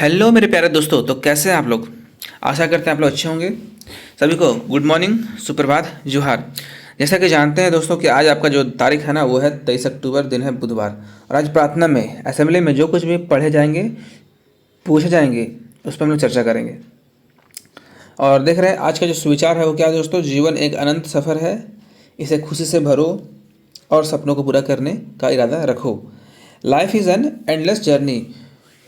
Hello मेरे प्यारे दोस्तों, तो कैसे हैं आप लोग। आशा करते हैं आप लोग अच्छे होंगे। सभी को गुड मॉर्निंग, सुप्रभात, जोहार। जैसा कि जानते हैं दोस्तों कि आज आपका जो तारीख है ना वो है 23 अक्टूबर, दिन है बुधवार। और आज प्रार्थना में असेंबली में जो कुछ भी पढ़े जाएंगे, पूछे जाएंगे, उस पर हम लोग चर्चा करेंगे। और देख रहे हैं आज का जो सुविचार है वो क्या है दोस्तों। जीवन एक अनंत सफ़र है, इसे खुशी से भरो और सपनों को पूरा करने का इरादा रखो। Life is an endless journey,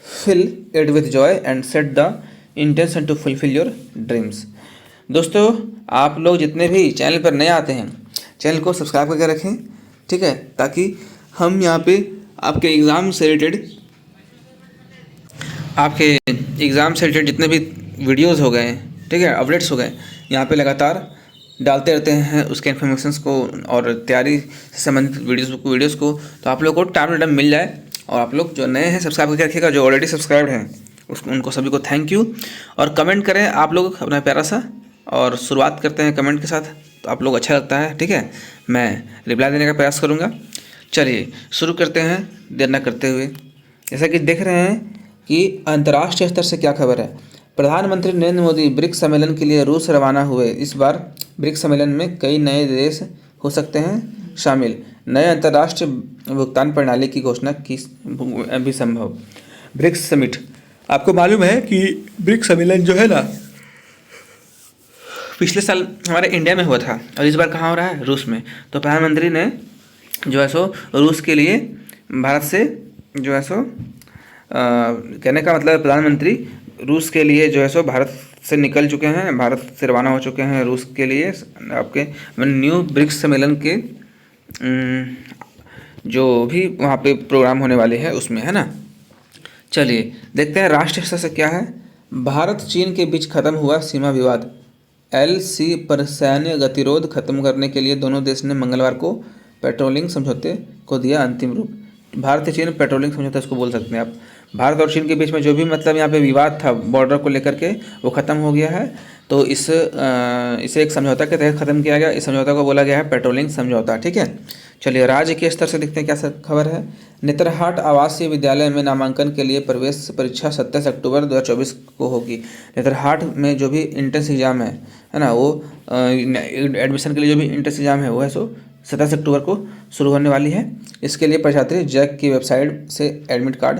fill it with joy and set the intention to fulfil your dreams. दोस्तों, आप लोग जितने भी चैनल पर नए आते हैं, चैनल को सब्सक्राइब करके रखें, ठीक है, ताकि हम यहाँ पे आपके एग्ज़ाम से रिलेटेड जितने भी वीडियोस हो गए, ठीक है, अपडेट्स हो गए, यहाँ पे लगातार डालते रहते हैं उसके इन्फॉर्मेशंस को और तैयारी से संबंधित वीडियोस को। तो आप लोग को टाइम टू टाइम मिल जाए। और आप लोग जो नए हैं सब्सक्राइब करके रखिएगा, जो ऑलरेडी सब्सक्राइब्ड हैं उनको सभी को थैंक यू। और कमेंट करें आप लोग अपना प्यारा सा, और शुरुआत करते हैं कमेंट के साथ। तो आप लोग अच्छा लगता है, ठीक है, मैं रिप्लाई देने का प्रयास करूँगा। चलिए शुरू करते हैं देर न करते हुए। जैसा कि देख रहे हैं कि अंतर्राष्ट्रीय स्तर से क्या खबर है। प्रधानमंत्री नरेंद्र मोदी ब्रिक्स सम्मेलन के लिए रूस रवाना हुए। इस बार ब्रिक्स सम्मेलन में कई नए देश हो सकते हैं शामिल। नए अंतर्राष्ट्रीय भुगतान प्रणाली की घोषणा की भी संभव। ब्रिक्स समिट, आपको मालूम है कि ब्रिक्स सम्मेलन जो है ना, पिछले साल हमारे इंडिया में हुआ था और इस बार कहाँ हो रहा है, रूस में। तो प्रधानमंत्री ने जो है सो रूस के लिए भारत से जो है सो कहने का मतलब प्रधानमंत्री रूस के लिए जो है सो भारत से निकल चुके हैं, भारत से रवाना हो चुके हैं रूस के लिए आपके न्यू ब्रिक्स सम्मेलन के जो भी वहाँ पे प्रोग्राम होने वाले हैं उसमें, है ना। चलिए देखते हैं राष्ट्रीय स्तर से क्या है। भारत चीन के बीच खत्म हुआ सीमा विवाद। LC पर सैन्य गतिरोध खत्म करने के लिए दोनों देश ने मंगलवार को पेट्रोलिंग समझौते को दिया अंतिम रूप। भारत चीन पेट्रोलिंग समझौता इसको बोल सकते हैं आप। भारत और चीन के बीच में जो भी मतलब यहाँ पे विवाद था बॉर्डर को लेकर के, वो ख़त्म हो गया है। तो इसे एक समझौता के तहत ख़त्म किया गया। इस समझौता को बोला गया है पेट्रोलिंग समझौता, ठीक है। चलिए राज्य के स्तर से देखते हैं क्या खबर है। नेतरहाट आवासीय विद्यालय में नामांकन के लिए प्रवेश परीक्षा 27 अक्टूबर 2024 को होगी। नेतरहाट में जो भी इंट्रेंस एग्ज़ाम है ना, वो एडमिशन के लिए जो भी इंट्रेंस एग्ज़ाम है वो है सो 27 अक्टूबर को शुरू होने वाली है। इसके लिए परीक्षार्थी जैक की वेबसाइट से एडमिट कार्ड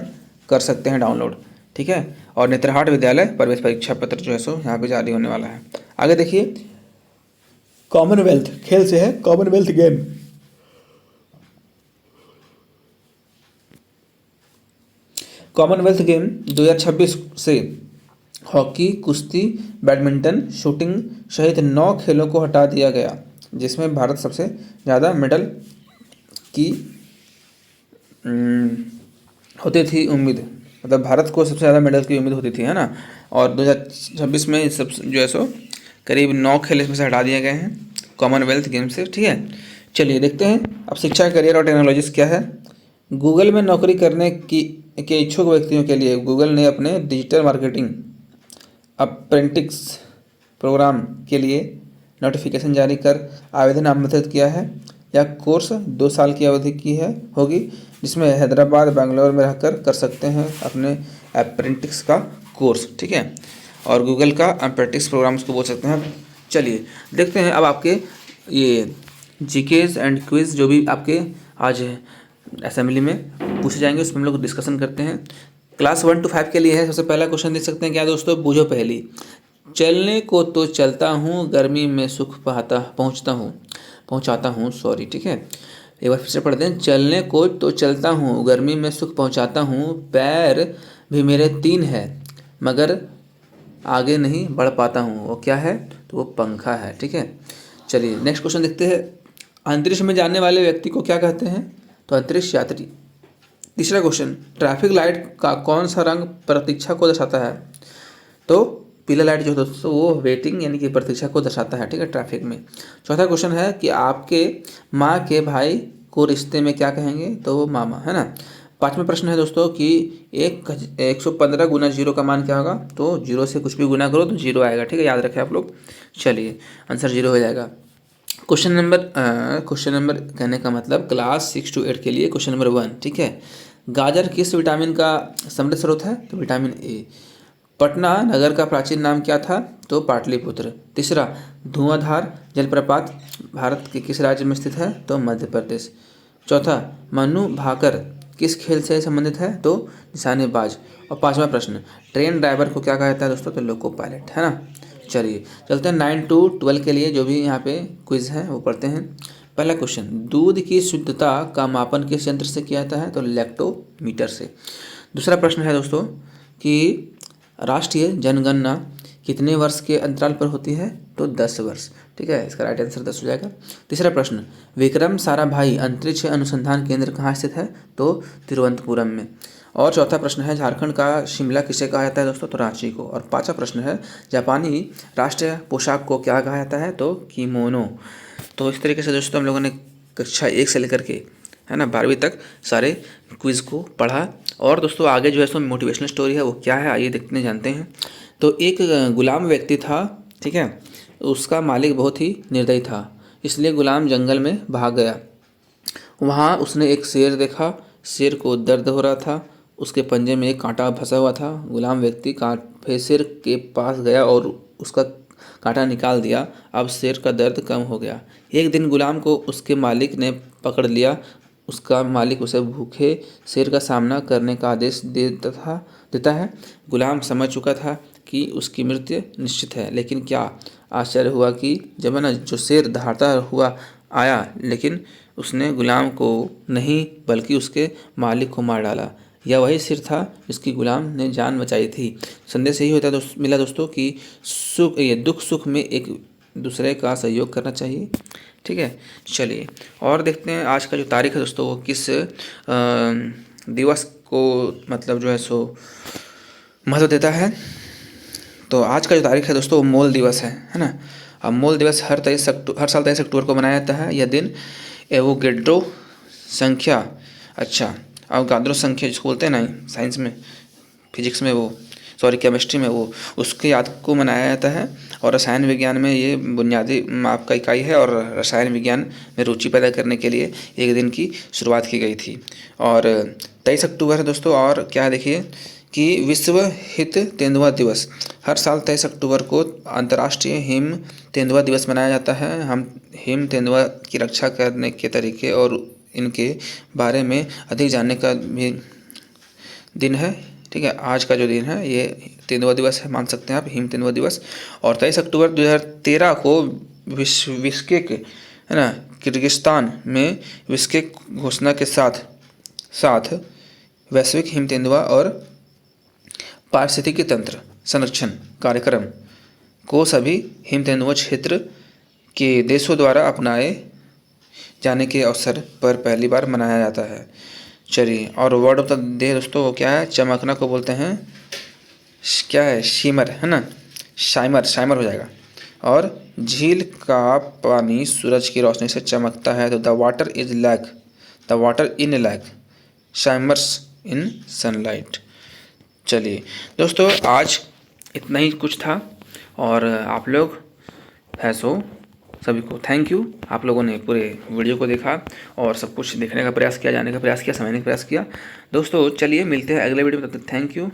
कर सकते हैं डाउनलोड, ठीक है। और नेतरहाट विद्यालय प्रवेश परीक्षा पत्र जो है सो यहाँ पे जारी होने वाला है। आगे देखिए, कॉमनवेल्थ खेल से है, कॉमनवेल्थ गेम। कॉमनवेल्थ गेम 2026 से हॉकी, कुश्ती, बैडमिंटन, शूटिंग सहित 9 खेलों को हटा दिया गया, जिसमें भारत सबसे ज़्यादा मेडल की होती थी उम्मीद, मतलब भारत को सबसे ज़्यादा मेडल की उम्मीद होती थी, है ना। और 2026 में सब जो है सो करीब 9 खेल इसमें से हटा दिए गए हैं कॉमनवेल्थ गेम से, ठीक है। चलिए देखते हैं अब शिक्षा, करियर और टेक्नोलॉजीज क्या है। गूगल में नौकरी करने के इच्छुक व्यक्तियों के लिए गूगल ने अपने डिजिटल मार्केटिंग अप्रेंटिस प्रोग्राम के लिए नोटिफिकेशन जारी कर आवेदन आमंत्रित किया है। यह कोर्स 2 साल की अवधि की होगी, जिसमें हैदराबाद, बेंगलोर में रहकर कर सकते हैं अपने अप्रेंटिस का कोर्स, ठीक है। और गूगल का अप्रेंटिस प्रोग्राम उसको बोल सकते हैं। चलिए देखते हैं अब आपके ये जीकेज एंड क्विज जो भी आपके आज असेंबली में पूछे जाएंगे उसमें हम लोग डिस्कशन करते हैं। क्लास 1 to 5 के लिए है। सबसे पहला क्वेश्चन देख सकते हैं क्या दोस्तों, बूझो पहली। चलने को तो चलता हूँ, गर्मी में सुख पहुँचाता हूँ, सॉरी, ठीक है। एक बार फिर से पढ़ते हैं। चलने को तो चलता हूँ, गर्मी में सुख पहुँचाता हूँ, पैर भी मेरे 3 है, मगर आगे नहीं बढ़ पाता हूँ। वो क्या है, तो वो पंखा है, ठीक है। चलिए नेक्स्ट क्वेश्चन देखते हैं। अंतरिक्ष में जाने वाले व्यक्ति को क्या कहते हैं, तो अंतरिक्ष यात्री। तीसरा क्वेश्चन, ट्रैफिक लाइट का कौन सा रंग प्रतीक्षा को दर्शाता है, तो पीला लाइट जो है दोस्तों वो वेटिंग यानी कि प्रतीक्षा को दर्शाता है, ठीक है, ट्रैफिक में। चौथा क्वेश्चन है कि आपके माँ के भाई को रिश्ते में क्या कहेंगे, तो वो मामा, है ना। पांचवा प्रश्न है दोस्तों कि 115 गुना 0 का मान क्या होगा, तो 0 से कुछ भी गुना करो तो 0 आएगा, ठीक है, याद रखें आप लोग। चलिए आंसर 0 हो जाएगा। क्वेश्चन नंबर कहने का मतलब क्लास 6 to 8 के लिए क्वेश्चन नंबर 1, ठीक है। गाजर किस विटामिन का समृद्ध स्रोत है? तो विटामिन ए। पटना नगर का प्राचीन नाम क्या था? तो पाटलिपुत्र। तीसरा, धुआंधार जलप्रपात भारत के किस राज्य में स्थित है? तो मध्य प्रदेश। चौथा, मनु भाकर किस खेल से संबंधित है? तो निशानेबाज। और पांचवा प्रश्न, ट्रेन ड्राइवर को क्या कहा जाता है दोस्तों? तो लोको पायलट, है ना। चलिए चलते हैं 9 to 12 के लिए जो भी यहाँ पे क्विज है वो पढ़ते हैं। पहला क्वेश्चन, दूध की शुद्धता का मापन किस यंत्र से किया जाता है? तो लैक्टोमीटर से। दूसरा प्रश्न है दोस्तों कि राष्ट्रीय जनगणना कितने वर्ष के अंतराल पर होती है? तो 10 वर्ष। ठीक है, इसका राइट आंसर 10 हो जाएगा। तीसरा प्रश्न, विक्रम साराभाई अंतरिक्ष अनुसंधान केंद्र कहाँ स्थित है? तो तिरुवनंतपुरम में। और चौथा प्रश्न है, झारखंड का शिमला किसे कहा जाता है दोस्तों? तो रांची को। और पांचवा प्रश्न है, जापानी राष्ट्रीय पोशाक को क्या कहा जाता है? तो किमोनो। तो इस तरीके से दोस्तों हम लोगों ने कक्षा 1 से लेकर के, है ना, 12वीं तक सारे क्विज़ को पढ़ा। और दोस्तों आगे जो है सो मोटिवेशनल स्टोरी है वो क्या है, आइए देखते जानते हैं। तो एक गुलाम व्यक्ति था, ठीक है, उसका मालिक बहुत ही निर्दयी था, इसलिए गुलाम जंगल में भाग गया। वहाँ उसने एक शेर देखा, शेर को दर्द हो रहा था, उसके पंजे में एक कांटा फंसा हुआ था। गुलाम व्यक्ति शेर के पास गया और उसका कांटा निकाल दिया। अब शेर का दर्द कम हो गया। एक दिन गुलाम को उसके मालिक ने पकड़ लिया। उसका मालिक उसे भूखे शेर का सामना करने का आदेश देता है। गुलाम समझ चुका था कि उसकी मृत्यु निश्चित है, लेकिन क्या आश्चर्य हुआ कि जब ना जो शेर दहाड़ता हुआ आया, लेकिन उसने गुलाम को नहीं बल्कि उसके मालिक को मार डाला। यह वही शेर था जिसकी गुलाम ने जान बचाई थी। संदेश यही होता मिला दोस्तों कि दुख सुख में एक दूसरे का सहयोग करना चाहिए। ठीक है, चलिए और देखते हैं आज का जो तारीख है दोस्तों वो किस दिवस को मतलब जो है सो महत्व देता है। तो आज का जो तारीख है दोस्तों वो मूल दिवस है ना। अब मूल दिवस हर साल 23 अक्टूबर को मनाया जाता है। यह दिन एवोगेड्रो संख्या, अच्छा अवगाद्रो संख्या जिसको बोलते हैं ना साइंस में, फिजिक्स में वो सॉरी केमिस्ट्री में वो, उसकी याद को मनाया जाता है। और रसायन विज्ञान में ये बुनियादी माप का इकाई है और रसायन विज्ञान में रुचि पैदा करने के लिए एक दिन की शुरुआत की गई थी। और 23 अक्टूबर है दोस्तों। और क्या देखिए कि विश्व हित तेंदुआ दिवस, हर साल 23 अक्टूबर को अंतर्राष्ट्रीय हिम तेंदुआ दिवस मनाया जाता है। हम हिम तेंदुआ की रक्षा करने के तरीके और इनके बारे में अधिक जानने का भी दिन है। ठीक है, आज का जो दिन है ये तेंदुआ दिवस है, मान सकते हैं आप, हिम तेंदुआ दिवस। और 23 अक्टूबर 2013 को बिश्केक, है ना, किर्गिस्तान में बिश्केक घोषणा के साथ वैश्विक हिम तेंदुआ और पारिस्थितिकी तंत्र संरक्षण कार्यक्रम को सभी हिम तेंदुआ क्षेत्र के देशों द्वारा अपनाए जाने के अवसर पर पहली बार मनाया जाता है। चलिए, और वर्ड ऑफ द डे दोस्तों क्या है? चमकना को बोलते हैं क्या है? शीमर, है ना, शाइमर हो जाएगा। और झील का पानी सूरज की रोशनी से चमकता है तो the water in lake shimmers in sunlight. चलिए दोस्तों आज इतना ही कुछ था। और आप लोग है सो सभी को थैंक यू। आप लोगों ने पूरे वीडियो को देखा और सब कुछ देखने का प्रयास किया, जानने का प्रयास किया, समझने का प्रयास किया। दोस्तों चलिए मिलते हैं अगले वीडियो में, तब तक थैंक यू।